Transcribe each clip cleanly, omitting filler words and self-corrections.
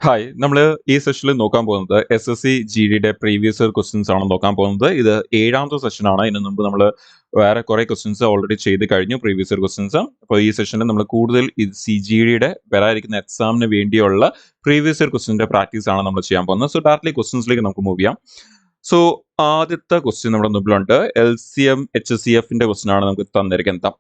Hi, നമ്മൾ ഈ സെഷനിൽ നോക്കാൻ പോകുന്നത് SSC GDയുടെ പ്രീവിയസ് ഇയർ ക്വസ്റ്റ്യൻസ് ആണ് നോക്കാൻ പോകുന്നത്. ഇത് 7ാമത്തെ സെഷനാണ്. ഇതിനു മുമ്പ് നമ്മൾ വേറെ കുറെ ക്വസ്റ്റ്യൻസ് ഓൾറെഡി ചെയ്ത് കഴിഞ്ഞു, പ്രീവിയസ് ഇയർ ക്വസ്റ്റ്യൻസ്. അപ്പോൾ ഈ സെഷനിൽ നമ്മൾ കൂടുതൽ GDയുടെ വരാനിരിക്കുന്ന എക്സാമിന് വേണ്ടിയുള്ള പ്രീവിയസ് ഇയർ ക്വസ്റ്റ്യൻ്റെ പ്രാക്ടീസ് ആണ് നമ്മൾ ചെയ്യാൻ പോകുന്നത്. സോ ഡയറക്റ്റ്ലി ക്വസ്റ്റ്യൻസിലേക്ക് നമുക്ക് മൂവ് ചെയ്യാം. സോ ആദ്യത്തെ ക്വസ്റ്റ്യൻ നമ്മുടെ മുമ്പിലുണ്ട്. LCM HCFന്റെ ക്വസ്റ്റ്യൻ ആണ് നമുക്ക് തന്നിരിക്കുന്നത്.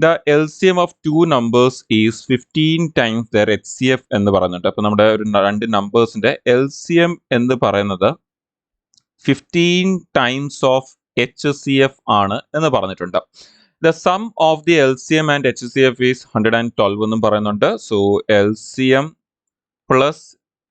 The LCM of two numbers is 15 times there HCF എന്ന് പറയുന്നുണ്ട്. അപ്പൊ നമ്മുടെ ഒരു രണ്ട് നമ്പേഴ്സിന്റെ LCM എന്ന് പറയുന്നത് 15 ടൈംസ് ഓഫ് HCF ആണ് എന്ന് പറഞ്ഞിട്ടുണ്ട്. The sum of the LCM and HCF is 112 എന്നും പറയുന്നുണ്ട്. സോ LCM പ്ലസ്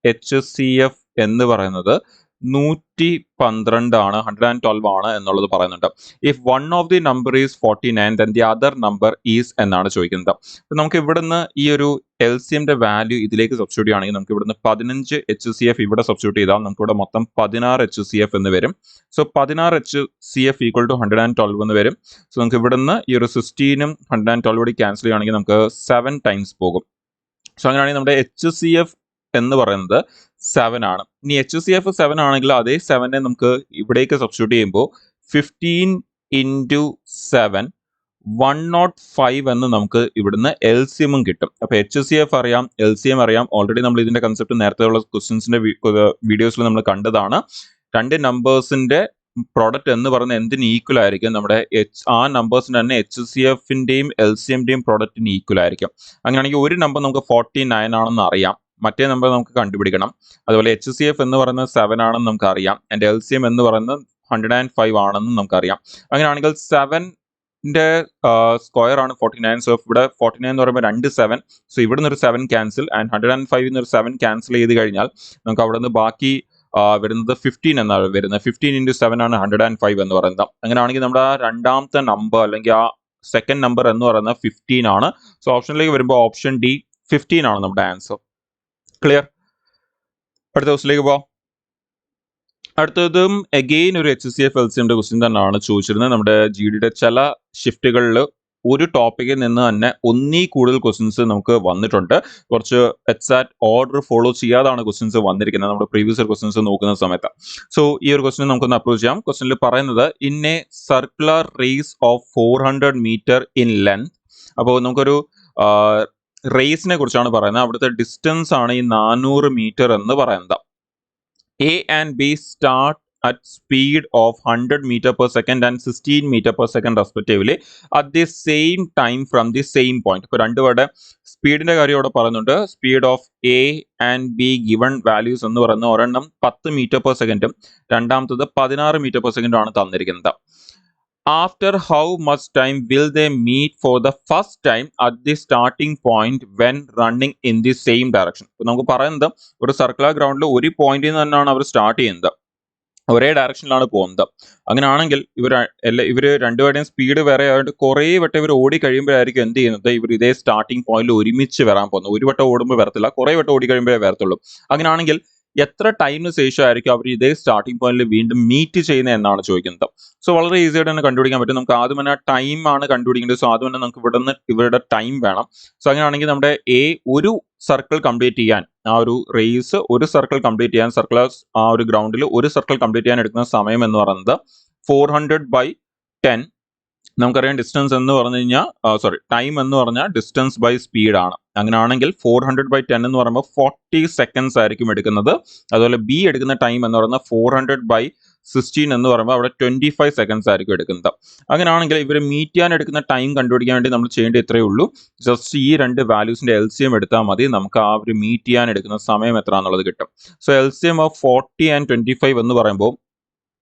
HCF എന്ന് പറയുന്നത് 112 ആണ്, 112 ആണ് എന്നുള്ളത് പറയുന്നുണ്ട്. If one of the number is 49 then the other number is എന്നാണ് ചോദിക്കുന്നത്. അപ്പൊ നമുക്ക് ഇവിടുന്ന് ഈ ഒരു LCMന്റെ വാല്യൂ ഇതിലേക്ക് സബ്സ്റ്റിറ്റ്യൂട്ട് ചെയ്യുകയാണെങ്കിൽ നമുക്ക് ഇവിടുന്ന് 15 HCF ഇവിടെ സബ്സ്റ്റിറ്റ്യൂട്ട് ചെയ്താൽ നമുക്ക് ഇവിടെ മൊത്തം 16 HCF എന്ന് വരും. സോ 16 HCF ഈക്വൽ ടു 112 എന്ന് വരും. സോ നമുക്ക് ഇവിടുന്ന് ഈ ഒരു 16ഉം 112 കൂടി ക്യാൻസൽ ചെയ്യുകയാണെങ്കിൽ നമുക്ക് 7 ടൈംസ് പോകും. സോ അങ്ങനെയാണെങ്കിൽ നമ്മുടെ HCF എന്ന് പറയുന്നത് 7 ആണ്. ഇനി HCF 7 ആണെങ്കിൽ അതേ 7നെ നമുക്ക് ഇവിടേക്ക് സബ്സ്റ്റിറ്റ്യൂട്ട് ചെയ്യുമ്പോൾ 15 ഇൻറ്റു 7 105 എന്ന് നമുക്ക് ഇവിടുന്ന് LCMും കിട്ടും. അപ്പൊ HCF അറിയാം, LCM അറിയാം. ഓൾറെഡി നമ്മൾ ഇതിന്റെ കൺസെപ്റ്റ് നേരത്തെയുള്ള ക്വസ്റ്റ്യൻസിന്റെ വീഡിയോസിൽ നമ്മൾ കണ്ടതാണ്. രണ്ട് നമ്പേഴ്സിന്റെ പ്രോഡക്റ്റ് എന്ന് പറയുന്നത് എന്തിന് ഈക്വൽ ആയിരിക്കും? നമ്മുടെ ആ നമ്പേഴ്സിന് തന്നെ HCFന്റെയും LCMന്റെയും പ്രോഡക്റ്റിന് ഈക്വൽ ആയിരിക്കും. അങ്ങനെയാണെങ്കിൽ ഒരു നമ്പർ നമുക്ക് 49 ആണെന്ന് അറിയാം, മറ്റേ നമ്പർ നമുക്ക് കണ്ടുപിടിക്കണം. അതുപോലെ HCF എന്ന് പറയുന്നത് 7 ആണെന്ന് നമുക്ക് അറിയാം, ആൻഡ് LCM എന്ന് പറയുന്നത് 105 ആണെന്നും നമുക്കറിയാം. അങ്ങനെയാണെങ്കിൽ 7ന്റെ സ്ക്വയർ ആണ് 49. സോ ഇവിടെ 49 എന്ന് പറയുമ്പോൾ 2 7. സോ ഇവിടെ നിന്ന് ഒരു 7 ക്യാൻസൽ, ആൻഡ് 105 ഒരു 7 ക്യാൻസൽ ചെയ്ത് കഴിഞ്ഞാൽ നമുക്ക് അവിടെ നിന്ന് ബാക്കി വരുന്നത് 15 എന്നാണ് വരുന്നത്. 15 ഇൻറ്റു 7 ആണ് 105 എന്ന് പറയുന്നത്. അങ്ങനെയാണെങ്കിൽ നമ്മുടെ ആ രണ്ടാമത്തെ നമ്പർ അല്ലെങ്കിൽ ആ സെക്കൻഡ് നമ്പർ എന്ന് പറയുന്നത് 15 ആണ്. സോ ഓപ്ഷനിലേക്ക് വരുമ്പോൾ ഓപ്ഷൻ ഡി 15 ആണ് നമ്മുടെ ആൻസർ. ക്ലിയർ? അടുത്ത ക്വസ്റ്റിലേക്ക് പോവാം. അടുത്തതും അഗെയിൻ ഒരു HCF LCMന്റെ ക്വസ്റ്റ്യൻ തന്നെയാണ് ചോദിച്ചിരുന്നത്. നമ്മുടെ GDയുടെ ചില ഷിഫ്റ്റുകളിൽ ഒരു ടോപ്പിക്കിൽ നിന്ന് തന്നെ ഒന്നീ കൂടുതൽ ക്വസ്റ്റ്യൻസ് നമുക്ക് വന്നിട്ടുണ്ട്. കുറച്ച് എക്സാക്ട് ഓർഡർ ഫോളോ ചെയ്യാതാണ് ക്വസ്റ്റ്യൻസ് വന്നിരിക്കുന്നത് നമ്മുടെ പ്രീവിയസ് ഇയർ ക്വസ്റ്റ്യൻസ് നോക്കുന്ന സമയത്ത്. സോ ഈ ഒരു ക്വസ്റ്റ്യൻ നമുക്കൊന്ന് അപ്രോച്ച് ചെയ്യാം. ക്വസ്റ്റ്യനിൽ പറയുന്നത് in a circular race of 400 metre in length. അപ്പോൾ നമുക്കൊരു റേസിനെ കുറിച്ചാണ് പറയുന്നത്. അവിടുത്തെ ഡിസ്റ്റൻസ് ആണ് ഈ 400 മീറ്റർ എന്ന് പറയുന്നത്. A and B start at speed of 100 meter per second and 16 meter per second respectively at the same time from the same point. ഇപ്പോൾ രണ്ടുപേരുടെ സ്പീഡിന്റെ കാര്യം ഇവിടെ പറയുന്നുണ്ട്. Speed of A and B given values എന്ന് പറയുന്ന ഒരെണ്ണം 10 മീറ്റർ പെർ സെക്കൻഡും രണ്ടാമത്തത് 16 മീറ്റർ പെർ സെക്കൻഡും ആണ് തന്നിരിക്കുന്നത്. After how much time will they meet for the first time at the starting point when running in the same direction? ഇപ്പൊ നമുക്ക് പറയുന്നത് ഒരു സർക്കുലർ ഗ്രൗണ്ടിൽ ഒരു പോയിന്റിൽ നിന്ന് തന്നെയാണ് അവർ സ്റ്റാർട്ട് ചെയ്യുന്നത്, ഒരേ ഡയറക്ഷനിലാണ് പോകുന്നത്. അങ്ങനെയാണെങ്കിൽ ഇവര് രണ്ടുപേരുടെയും സ്പീഡ് വേറെ ആയിട്ട് കുറേ വട്ടം ഇവർ ഓടി കഴിയുമ്പോഴായിരിക്കും എന്ത് ചെയ്യുന്നത്, ഇവർ ഇതേ സ്റ്റാർട്ടിംഗ് പോയിന്റിൽ ഒരുമിച്ച് വരാൻ പോകുന്നത്. ഒരു വട്ടം ഓടുമ്പോൾ വരത്തില്ല, കുറേ വട്ടം ഓടി കഴിയുമ്പോഴേ വരത്തുള്ളൂ. അങ്ങനെയാണെങ്കിൽ എത്ര ടൈമിന് ശേഷം ആയിരിക്കും അവർ ഇതേ സ്റ്റാർട്ടിംഗ് പോയിന്റിൽ വീണ്ടും മീറ്റ് ചെയ്യുന്നത് എന്നാണ് ചോദിക്കുന്നത്. സോ വളരെ ഈസി ആയിട്ട് തന്നെ കണ്ടുപിടിക്കാൻ പറ്റും. നമുക്ക് ആദ്യം തന്നെ ടൈം ആണ് കണ്ടുപിടിക്കേണ്ടത്. സോ ആദ്യം തന്നെ നമുക്ക് ഇവരുടെ ടൈം വേണം. സോ അങ്ങനെയാണെങ്കിൽ നമ്മുടെ ഒരു സർക്കിൾ കംപ്ലീറ്റ് ചെയ്യാൻ, ആ ഒരു റേസ് ഒരു സർക്കിൾ കംപ്ലീറ്റ് ചെയ്യാൻ, സർക്കുലർ ആ ഒരു ഗ്രൗണ്ടിൽ ഒരു സർക്കിൾ കംപ്ലീറ്റ് ചെയ്യാൻ എടുക്കുന്ന സമയം എന്ന് പറയുന്നത് 400/10. നമുക്കറിയാം ഡിസ്റ്റൻസ് എന്ന് പറഞ്ഞു കഴിഞ്ഞാൽ ടൈം എന്ന് പറഞ്ഞാൽ ഡിസ്റ്റൻസ് ബൈ സ്പീഡ് ആണ്. അങ്ങനെയാണെങ്കിൽ 400/10 എന്ന് പറയുമ്പോൾ 40 സെക്കൻഡ്സ് ആയിരിക്കും എടുക്കുന്നത്. അതുപോലെ ബി എടുക്കുന്ന ടൈം എന്ന് പറയുന്നത് 400/16 എന്ന് പറയുമ്പോൾ അവിടെ 25 സെക്കൻഡ്സ് ആയിരിക്കും എടുക്കുന്നത്. അങ്ങനെയാണെങ്കിൽ ഇവർ മീറ്റ് ചെയ്യാൻ എടുക്കുന്ന ടൈം കണ്ടുപിടിക്കാൻ വേണ്ടി നമ്മൾ ചെയ്യേണ്ടത് ഇത്രയേ ഉള്ളൂ. ജസ്റ്റ് ഈ രണ്ട് വാല്യൂസിന്റെ LCM എടുത്താൽ മതി. നമുക്ക് ആ ഒരു മീറ്റ് ചെയ്യാൻ എടുക്കുന്ന സമയം എത്ര എന്നുള്ളത് കിട്ടും. സോ LCM ഓഫ് 40 ആൻഡ് 25 എന്ന് പറയുമ്പോൾ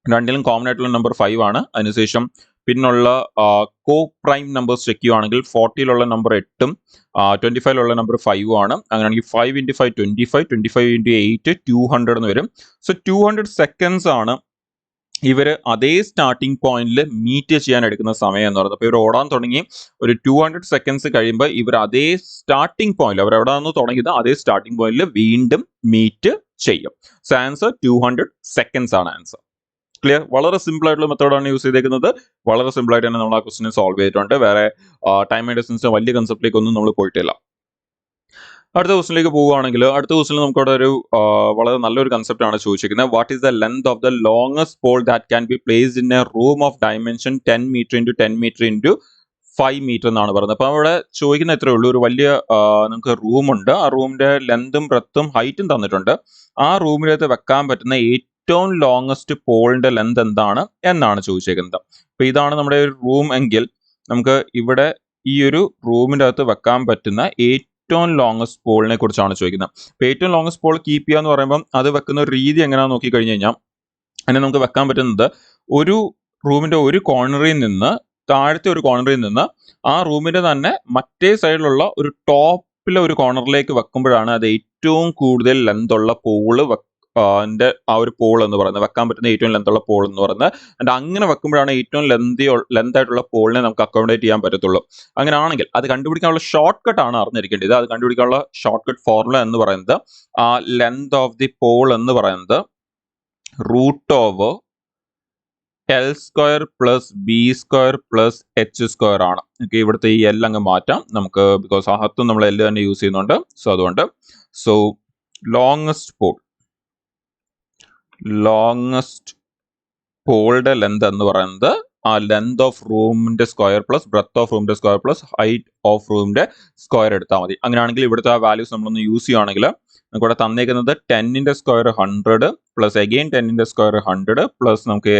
രണ്ടിലും കോമൺ ആയിട്ടുള്ള നമ്പർ 5 ആണ്. അതിനുശേഷം പിന്നുള്ള കോ പ്രൈം നമ്പേഴ്സ് ചെക്ക് ചെയ്യുവാണെങ്കിൽ 40ലുള്ള നമ്പർ 8ഉം 25ലുള്ള നമ്പർ 5ഉം ആണ്. അങ്ങനെയാണെങ്കിൽ 5 × 5 25, 25 × 8 200 എന്ന് വരും. സോ 200 സെക്കൻഡ്സ് ആണ് ഇവർ അതേ സ്റ്റാർട്ടിംഗ് പോയിന്റിൽ മീറ്റ് ചെയ്യാൻ എടുക്കുന്ന സമയം എന്ന് പറയുന്നത്. അപ്പോൾ ഇവർ ഓടാൻ തുടങ്ങി ഒരു 200 സെക്കൻഡ്സ് കഴിയുമ്പോൾ ഇവർ അതേ സ്റ്റാർട്ടിംഗ് പോയിന്റിൽ, അവർ എവിടെ നിന്ന് തുടങ്ങിയത് അതേ സ്റ്റാർട്ടിംഗ് പോയിന്റിൽ വീണ്ടും മീറ്റ് ചെയ്യും. സോ ആൻസർ 200 സെക്കൻഡ്സ് ആണ് ആൻസർ. ക്ലിയർ? വളരെ സിമ്പിൾ ആയിട്ടുള്ള മെത്തേഡാണ് യൂസ് ചെയ്തേക്കുന്നത്. വളരെ സിമ്പിൾ ആയിട്ട് തന്നെ നമ്മൾ ആ ക്വസ്റ്റിനെ സോൾവ് ചെയ്തിട്ടുണ്ട്. വേറെ ടൈം ആൻഡ് ഡിസ്റ്റൻസിന്റെ വലിയ കൺസെപ്റ്റിലേക്ക് ഒന്നും നമ്മൾ പോയിട്ടില്ല. അടുത്ത ക്വസ്റ്റിനിലേക്ക് പോവുകയാണെങ്കിൽ അടുത്ത ക്വസ്റ്റിനിൽ നമുക്കവിടെ ഒരു വളരെ നല്ലൊരു കൺസെപ്റ്റ് ആണ് ചോദിച്ചിരിക്കുന്നത്. What is the length of the longest pole that can be placed in a room of dimension 10 metre into 10 metre into 5 metre എന്നാണ് പറയുന്നത്. അപ്പോൾ അവിടെ ചോദിക്കുന്ന എത്രയേ ഉള്ളൂ, ഒരു വലിയ നമുക്ക് റൂമുണ്ട്, ആ റൂമിന്റെ ലെന്തും ബ്രെത്തും ഹൈറ്റും തന്നിട്ടുണ്ട്. ആ റൂമിലേക്ക് വെക്കാൻ പറ്റുന്ന ഏറ്റവും ലോങ്ങസ്റ്റ് പോളിന്റെ ലെന്ത് എന്താണ് എന്നാണ് ചോദിച്ചേക്കുന്നത്. അപ്പൊ ഇതാണ് നമ്മുടെ ഒരു റൂം എങ്കിൽ നമുക്ക് ഇവിടെ ഈ ഒരു റൂമിന്റെ അകത്ത് വെക്കാൻ പറ്റുന്ന ഏറ്റവും ലോങ്ങസ്റ്റ് പോളിനെ കുറിച്ചാണ് ചോദിക്കുന്നത്. അപ്പൊ ഏറ്റവും ലോങ്ങസ്റ്റ് പോൾ കീപ്പ് ചെയ്യുക എന്ന് പറയുമ്പോൾ അത് വെക്കുന്ന ഒരു രീതി എങ്ങനെയാണെന്ന് നോക്കി കഴിഞ്ഞു കഴിഞ്ഞാൽ അതിനെ നമുക്ക് വെക്കാൻ പറ്റുന്നത് ഒരു റൂമിന്റെ ഒരു കോർണറിൽ നിന്ന് താഴത്തെ ഒരു കോർണറിൽ നിന്ന് ആ റൂമിന്റെ തന്നെ മറ്റേ സൈഡിലുള്ള ഒരു ടോപ്പിലെ ഒരു കോർണറിലേക്ക് വെക്കുമ്പോഴാണ് അത് ഏറ്റവും കൂടുതൽ ലെന്ത് ഉള്ള പോള് ആ ഒരു പോൾ എന്ന് പറയുന്നത്, വെക്കാൻ പറ്റുന്ന ഏറ്റവും ലെന്തുള്ള പോൾ എന്ന് പറയുന്നത്. ആൻഡ് അങ്ങനെ വെക്കുമ്പോഴാണ് ഏറ്റവും ലെന്ത് ആയിട്ടുള്ള പോളിനെ നമുക്ക് അക്കോമഡേറ്റ് ചെയ്യാൻ പറ്റത്തുള്ളൂ. അങ്ങനെയാണെങ്കിൽ അത് കണ്ടുപിടിക്കാനുള്ള ഷോർട്ട് കട്ട് ആണ് അറിഞ്ഞിരിക്കേണ്ടത്. അത് കണ്ടുപിടിക്കാനുള്ള ഷോർട്ട് കട്ട് ഫോർമുല എന്ന് പറയുന്നത് ആ ലെന്ത് ഓഫ് ദി പോൾ എന്ന് പറയുന്നത് root over L square plus B square plus H square ആണ്. ഓക്കെ, ഇവിടുത്തെ ഈ എൽ അങ്ങ് മാറ്റാം നമുക്ക്, ബിക്കോസ് അകത്തും നമ്മൾ എൽ തന്നെ യൂസ് ചെയ്യുന്നുണ്ട്. സോ അതുകൊണ്ട് ലോങ്ങസ്റ്റ് പോളുടെ ലെന്ത് എന്ന് പറയുന്നത് ആ ലെന്ത് ഓഫ് റൂമിന്റെ സ്ക്വയർ പ്ലസ് ബ്രെത്ത് ഓഫ് റൂമിന്റെ സ്ക്വയർ പ്ലസ് ഹൈറ്റ് ഓഫ് റൂമിന്റെ സ്ക്വയർ എടുത്താൽ മതി. അങ്ങനെയാണെങ്കിൽ ഇവിടുത്തെ ആ വാല്യൂസ് നമ്മളൊന്ന് യൂസ് ചെയ്യുകയാണെങ്കിൽ നമുക്ക് ഇവിടെ തന്നേക്കുന്നത് 10ന്റെ സ്ക്വയർ 100 പ്ലസ് അഗെയിൻ 10ന്റെ സ്ക്വയർ 100 പ്ലസ് നമുക്ക്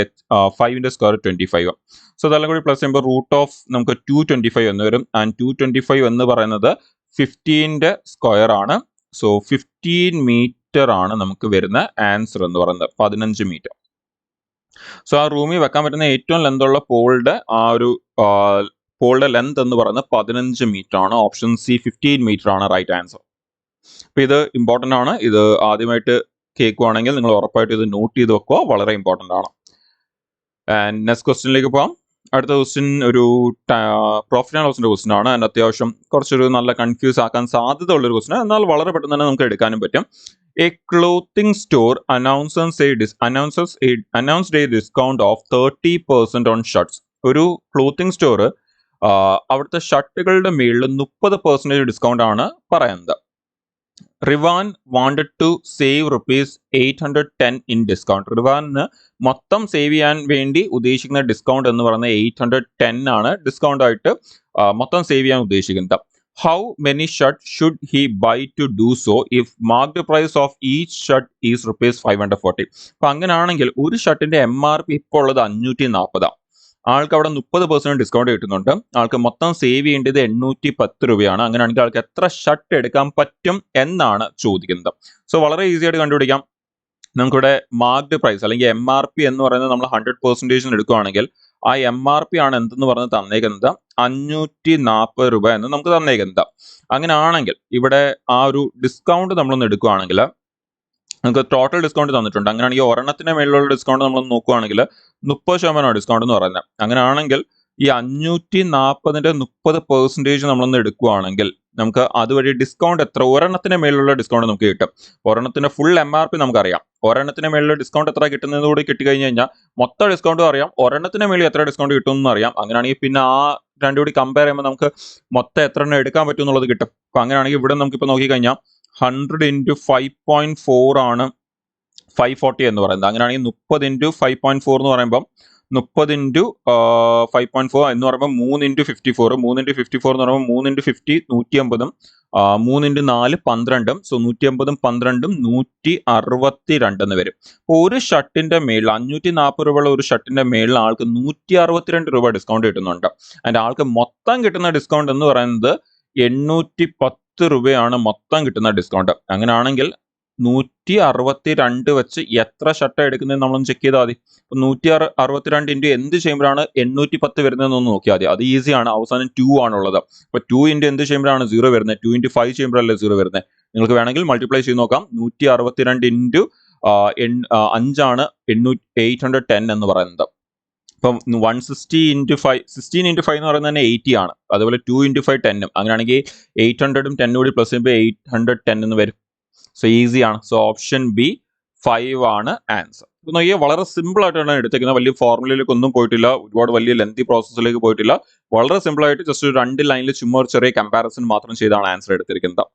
5ന്റെ സ്ക്വയർ 25. സോ അതെല്ലാം കൂടി പ്ലസ് ചെയ്യുമ്പോൾ റൂട്ട് ഓഫ് നമുക്ക് 225 എന്ന് വരും. ആൻഡ് 225 എന്ന് പറയുന്നത് 15ന്റെ സ്ക്വയർ ആണ്. സോ 15 മീറ്റർ ആണ് നമുക്ക് വരുന്ന ആൻസർ എന്ന് പറയുന്നത്, 15 മീറ്റർ. സോ ആ റൂമിൽ വെക്കാൻ പറ്റുന്ന ഏറ്റവും ലെന്തുള്ള പോളുടെ ആ ഒരു പോളുടെ ലെന്ത് എന്ന് പറയുന്നത് 15 മീറ്റർ ആണ്. ഓപ്ഷൻ സി 15 മീറ്റർ ആണ് റൈറ്റ് ആൻസർ. അപ്പൊ ഇത് ഇമ്പോർട്ടന്റ് ആണ്. ഇത് ആദ്യമായിട്ട് കേൾക്കുവാണെങ്കിൽ നിങ്ങൾ ഉറപ്പായിട്ട് ഇത് നോട്ട് ചെയ്ത് വെക്കുക, വളരെ ഇമ്പോർട്ടന്റ് ആണ്. ആൻഡ് നെക്സ്റ്റ് ക്വസ്റ്റ്യനിലേക്ക് പോകാം. അടുത്ത ക്വസ്റ്റ്യൻ ഒരു പ്രോഫിറ്റ് ആൻഡ് ലോസിന്റെ ക്വസ്റ്റ്യൻ ആണ്. ആൻഡ് അത്യാവശ്യം കുറച്ചൊരു നല്ല കൺഫ്യൂസ് ആക്കാൻ സാധ്യത ഉള്ളൊരു ക്വസ്റ്റ്യൻ, എന്നാൽ വളരെ പെട്ടെന്ന് തന്നെ നമുക്ക് എടുക്കാനും പറ്റും. A clothing store announced a discount of 30% on shirts. ഒരു ക്ലോത്തിങ് സ്റ്റോർ അവിടുത്തെ ഷർട്ടുകളുടെ മേളിൽ 30% ഡിസ്കൗണ്ട് ആണ് പറയുന്നത്. Rivan wanted to save ₹810 in discount. റിവാന് മൊത്തം സേവ് ചെയ്യാൻ വേണ്ടി ഉദ്ദേശിക്കുന്ന ഡിസ്കൗണ്ട് എന്ന് പറയുന്നത് 810 ആണ്. ഡിസ്കൗണ്ട് ആയിട്ട് മൊത്തം സേവ് ചെയ്യാൻ ഉദ്ദേശിക്കുന്നത്. How many shirts should he buy to do so if marked price of each shirt is ₹540? അപ്പൊ അങ്ങനെയാണെങ്കിൽ ഒരു ഷർട്ടിന്റെ MRP ഇപ്പോൾ ഉള്ളത് 540. ആൾക്ക് അവിടെ 30% ഡിസ്കൗണ്ട് കിട്ടുന്നുണ്ട്. ആൾക്ക് മൊത്തം സേവ് ചെയ്യേണ്ടത് 810 രൂപയാണ്. അങ്ങനെയാണെങ്കിൽ ആൾക്ക് എത്ര ഷർട്ട് എടുക്കാൻ പറ്റും എന്നാണ് ചോദിക്കുന്നത്. സോ വളരെ ഈസി ആയിട്ട് കണ്ടുപിടിക്കാം. നമുക്കിവിടെ മാർക്ഡ് പ്രൈസ് അല്ലെങ്കിൽ MRP എന്ന് പറയുന്നത് നമ്മൾ 100% എടുക്കുകയാണെങ്കിൽ ആ MRP ആണ് എന്തെന്ന് പറഞ്ഞ് തന്നേക്കുന്നത് 540 രൂപ എന്ന് നമുക്ക് തന്നേക്കുന്നത്. അങ്ങനെയാണെങ്കിൽ ഇവിടെ ആ ഒരു ഡിസ്കൗണ്ട് നമ്മളൊന്ന് എടുക്കുകയാണെങ്കിൽ നമുക്ക് ടോട്ടൽ ഡിസ്കൗണ്ട് തന്നിട്ടുണ്ട്. അങ്ങനെയാണെങ്കിൽ ഒരെണ്ണത്തിന് മേളിലുള്ള ഡിസ്കൗണ്ട് നമ്മൾ നോക്കുകയാണെങ്കിൽ 30% ഡിസ്കൗണ്ട് എന്ന് പറയുന്നത്. അങ്ങനെയാണെങ്കിൽ ഈ 540ന്റെ 30% നമ്മളൊന്ന് എടുക്കുകയാണെങ്കിൽ നമുക്ക് അതുവഴി ഡിസ്കൗണ്ട് എത്ര, ഒരെണ്ണത്തിന് മേളിലുള്ള ഡിസ്കൗണ്ട് നമുക്ക് കിട്ടും. ഒരെണ്ണത്തിന്റെ ഫുൾ MRP നമുക്കറിയാം. ഒരെണ്ണത്തിന് മേളിലുള്ള ഡിസ്കൗണ്ട് എത്ര കിട്ടുന്നതോടെ കിട്ടിക്കഴിഞ്ഞ് കഴിഞ്ഞാൽ മൊത്തം ഡിസ്കൗണ്ടും അറിയാം, ഒരെണ്ണത്തിന് മേളിൽ എത്ര ഡിസ്കൗണ്ട് കിട്ടുമെന്ന് അറിയാം. അങ്ങനെയാണെങ്കിൽ പിന്നെ ആ രണ്ടും കൂടി കമ്പയർ ചെയ്യുമ്പോൾ നമുക്ക് മൊത്തം എത്ര എണ്ണം എടുക്കാൻ പറ്റും എന്നുള്ളത് കിട്ടും. അപ്പൊ അങ്ങനെയാണെങ്കിൽ ഇവിടെ നമുക്കിപ്പോൾ നോക്കിക്കഴിഞ്ഞാൽ 100 × 5.4 ആണ് 540 എന്ന് പറയുന്നത്. അങ്ങനെയാണെങ്കിൽ 30 × 5.4 എന്ന് പറയുമ്പോൾ 30 × 5.4 എന്ന് പറയുമ്പോൾ 3 × 54. 3 × 54 എന്ന് പറയുമ്പോൾ 3 × 50 150, 3 × 4 12. സോ 150 12 162 എന്ന് വരും. ഒരു ഷർട്ടിന്റെ മേളിൽ 540 രൂപയുള്ള ഒരു ഷർട്ടിന്റെ മേളിൽ ആൾക്ക് 162 രൂപ ഡിസ്കൗണ്ട് കിട്ടുന്നുണ്ട്. അതിന്റെ ആൾക്ക് മൊത്തം കിട്ടുന്ന ഡിസ്കൗണ്ട് എന്ന് പറയുന്നത് 810 രൂപയാണ് മൊത്തം കിട്ടുന്ന ഡിസ്കൗണ്ട്. അങ്ങനെയാണെങ്കിൽ 162 വെച്ച് എത്ര ഷർട്ട് എടുക്കുന്നത് നമ്മളൊന്ന് ചെക്ക് ചെയ്താൽ മതി. 162 ഇൻറ്റു എന്ത് ചെയ്യുമ്പോഴാണ് 810 വരുന്നതെന്നൊന്ന് നോക്കിയാൽ മതി. അത് ഈസിയാണ്. അവസാനം 2 ആണുള്ളത്. അപ്പൊ 2 ഇൻറ്റു എന്ത് ചെയ്യുമ്പോഴാണ് 0 വരുന്നത്? 2 × 5 ചെയ്യുമ്പോഴല്ലേ 0 വരുന്നത്. നിങ്ങൾക്ക് വേണമെങ്കിൽ മൾട്ടിപ്ലൈ ചെയ്ത് നോക്കാം. 162 ഇൻറ്റു 5 ആണ് 810 എന്ന് പറയുന്നത്. അപ്പം 160 × 5 16 × 5 എന്ന് പറയുന്നത് തന്നെ 80 ആണ്. അതുപോലെ 2 × 5 10. അങ്ങനെയാണെങ്കിൽ 800ഉം 10 കൂടി പ്ലസ് ചെയ്യുമ്പോൾ 810 എന്ന് വരും. സോ ഈസി ആണ്. സോ ഓപ്ഷൻ ബി 5 ആണ് ആൻസർ. നോക്കിയാൽ വളരെ സിമ്പിൾ ആയിട്ടാണ് എടുത്തേക്കുന്നത്. വലിയ ഫോർമുലയിലേക്ക് ഒന്നും പോയിട്ടില്ല, ഒരുപാട് വലിയ ലെന്തി പ്രോസസ്സിലേക്ക് പോയിട്ടില്ല. വളരെ സിമ്പിൾ ആയിട്ട് ജസ്റ്റ് ഒരു 2 ലൈനിൽ ചുമ്മാ ഒരു ചെറിയ കമ്പാരിസൺ മാത്രം ചെയ്താണ് ആൻസർ എടുത്തിരിക്കുന്നത്.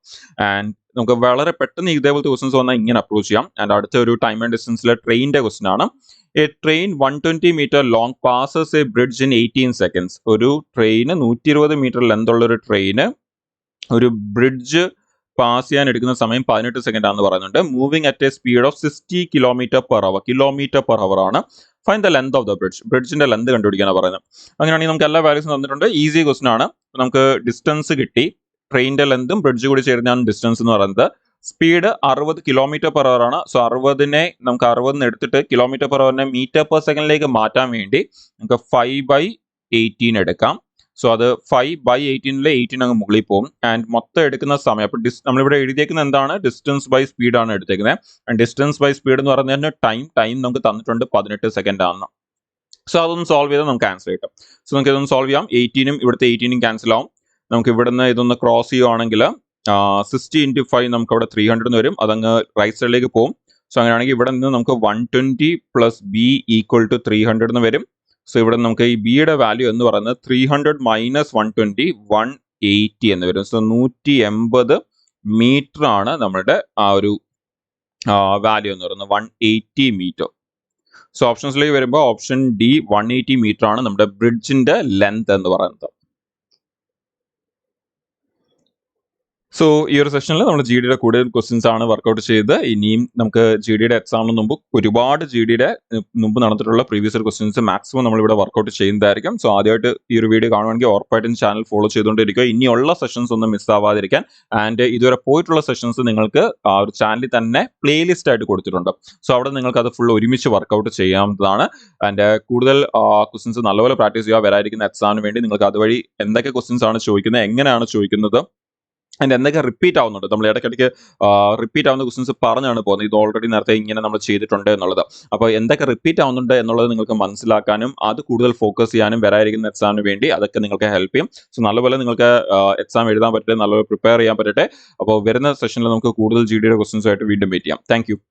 ആൻഡ് നമുക്ക് വളരെ പെട്ടെന്ന് ഇതേപോലത്തെ ക്വസ്റ്റൻസ് വന്നാൽ ഇങ്ങനെ അപ്രോച്ച് ചെയ്യാം. ആൻഡ് അടുത്ത ഒരു ടൈം ആൻഡ് ഡിസ്റ്റൻസിലെ ട്രെയിനിന്റെ ക്വസ്റ്റൻ ആണ്. A train 120 metre long passes a bridge in 18 seconds. ഒരു ട്രെയിന് 120 മീറ്റർ ലെന്ത് ഉള്ള ഒരു ട്രെയിന് ഒരു ബ്രിഡ്ജ് പാസ് ചെയ്യാൻ എടുക്കുന്ന സമയം 18 സെക്കൻഡ് ആണെന്ന് പറയുന്നുണ്ട്. Moving at a speed of 60 kilometre per hour ആണ്. Find the length of the bridge. ബ്രിഡ്ജിന്റെ ലെന്ത് കണ്ടുപിടിക്കാനാണ് പറയുന്നത്. അങ്ങനെയാണെങ്കിൽ നമുക്ക് എല്ലാ വാല്യൂസും തന്നിട്ടുണ്ട്. ഈസി ക്വസ്റ്റൻ ആണ്. നമുക്ക് ഡിസ്റ്റൻസ് കിട്ടി, ട്രെയിനിന്റെ ലെന്തും ബ്രിഡ്ജ് കൂടി ചേരുന്നതാണ് ഡിസ്റ്റൻസ് എന്ന് പറയുന്നത്. സ്പീഡ് 60 കിലോമീറ്റർ പെർ അവർ ആണ്. സോ 60നെ നമുക്ക് 60 എടുത്തിട്ട് കിലോമീറ്റർ പെർ അവറിനെ മീറ്റർ പെർ സെക്കൻഡിലേക്ക് മാറ്റാൻ വേണ്ടി നമുക്ക് 5/18 എടുക്കാം. സോ അത് 5/18 18 അങ്ങ് മുകളിൽ പോകും. ആൻഡ് മൊത്തം എടുക്കുന്ന സമയം, അപ്പൊ നമ്മളിവിടെ എഴുതിയേക്കുന്നത് എന്താണ്, ഡിസ്റ്റൻസ് ബൈ സ്പീഡ് ആണ് എടുത്തേക്കുന്നത്. ആൻഡ് ഡിസ്റ്റൻസ് ബൈ സ്പീഡ് എന്ന് പറയുന്നതിന് ടൈം നമുക്ക് തന്നിട്ടുണ്ട് 18 സെക്കൻഡ് ആണ്. സോ അതൊന്ന് സോൾവ് ചെയ്താൽ നമുക്ക് ആൻസർ കിട്ടും. സോ നമുക്ക് ഇതൊന്ന് സോൾവ് ചെയ്യാം. 18ഉം ഇവിടുത്തെ 18ഉം ക്യാൻസൽ ആവും. നമുക്ക് ഇവിടുന്ന് ഇതൊന്ന് ക്രോസ് ചെയ്യുവാണെങ്കിൽ 60 × 5 നമുക്ക് അവിടെ 300 എന്ന് വരും. അതങ്ങ് റൈറ്റ് സൈഡിലേക്ക് പോകും. സോ അങ്ങനെയാണെങ്കിൽ ഇവിടെ നിന്ന് നമുക്ക് 120 + b = 300 എന്ന് വരും. സോ ഇവിടെ നമുക്ക് ഈ ബിയുടെ വാല്യൂ എന്ന് പറയുന്നത് 300 - 120 180 എന്ന് വരും. സോ 180 മീറ്റർ ആണ് നമ്മുടെ ആ ഒരു വാല്യൂ എന്ന് പറയുന്നത്, 180 മീറ്റർ. സോ ഓപ്ഷൻസിലേക്ക് വരുമ്പോൾ ഓപ്ഷൻ ഡി 180 മീറ്റർ ആണ് നമ്മുടെ ബ്രിഡ്ജിന്റെ ലെങ്ത് എന്ന് പറയുന്നത്. സോ ഈ ഒരു സെഷനിൽ നമ്മൾ ജി ഡിയുടെ കൂടുതൽ ക്വസ്റ്റ്യൻസ് ആണ് വർക്കൗട്ട് ചെയ്ത്. ഇനിയും നമുക്ക് ജി ഡിയുടെ എക്സാമിന് മുമ്പ് ഒരുപാട് ജി ഡിയുടെ മുമ്പ് നടന്നിട്ടുള്ള പ്രീവിയസ് ഇയർ ക്വസ്റ്റ്യൻസ് മാക്സിമം നമ്മളിവിടെ വർക്കൗട്ട് ചെയ്യുന്നതായിരിക്കും. സോ ആദ്യമായിട്ട് ഈ ഒരു വീഡിയോ കാണുവാണെങ്കിൽ ഉറപ്പായിട്ടും ചാനൽ ഫോളോ ചെയ്തുകൊണ്ടിരിക്കുക, ഇനിയുള്ള സെഷൻസ് ഒന്നും മിസ് ആവാതിരിക്കാൻ. ആൻഡ് ഇതുവരെ പോയിട്ടുള്ള സെഷൻസ് നിങ്ങൾക്ക് ആ ഒരു ചാനലിൽ തന്നെ പ്ലേലിസ്റ്റ് ആയിട്ട് കൊടുത്തിട്ടുണ്ട്. സോ അവിടെ നിങ്ങൾക്ക് അത് ഫുൾ ഒരുമിച്ച് വർക്കൗട്ട് ചെയ്യാവുന്നതാണ്. ആൻഡ് കൂടുതൽ ക്വസ്റ്റ്യൻസ് നല്ലപോലെ പ്രാക്ടീസ് ചെയ്യുക. വരാതിരിക്കുന്ന എക്സാമിന് വേണ്ടി നിങ്ങൾക്ക് അതുവഴി എന്തൊക്കെ ക്വസ്റ്റ്യൻസ് ആണ് ചോദിക്കുന്നത്, എങ്ങനെയാണ് ചോദിക്കുന്നത്, ആൻഡ് എന്തൊക്കെ റിപ്പീറ്റ് ആവുന്നുണ്ട്. നമ്മൾ ഇടയ്ക്കിടയ്ക്ക് റിപ്പീറ്റ് ആവുന്ന ക്വസ്റ്റൻസ് പറഞ്ഞാണ് പോകുന്നത്. ഇത് ഓൾറെഡി നേരത്തെ ഇങ്ങനെ നമ്മൾ ചെയ്തിട്ടുണ്ട് എന്നുള്ളത്. അപ്പോൾ എന്തൊക്കെ റിപ്പീറ്റ് ആവുന്നുണ്ട് എന്നുള്ളത് നിങ്ങൾക്ക് മനസ്സിലാക്കാനും അത് കൂടുതൽ ഫോക്കസ് ചെയ്യാനും വരാതിരിക്കുന്ന എക്സാമിന് വേണ്ടി അതൊക്കെ നിങ്ങൾക്ക് ഹെൽപ്പ് ചെയ്യും. സോ നല്ലപോലെ നിങ്ങൾക്ക് എക്സാം എഴുതാൻ പറ്റട്ടെ, നല്ലപോലെ പ്രിപ്പയർ ചെയ്യാൻ പറ്റട്ടെ. അപ്പോൾ വരുന്ന സെഷനിൽ നമുക്ക് കൂടുതൽ ജി ഡിയുടെ ക്വസ്റ്റൻസ് ആയിട്ട് വീണ്ടും മീറ്റ് ചെയ്യാം. താങ്ക്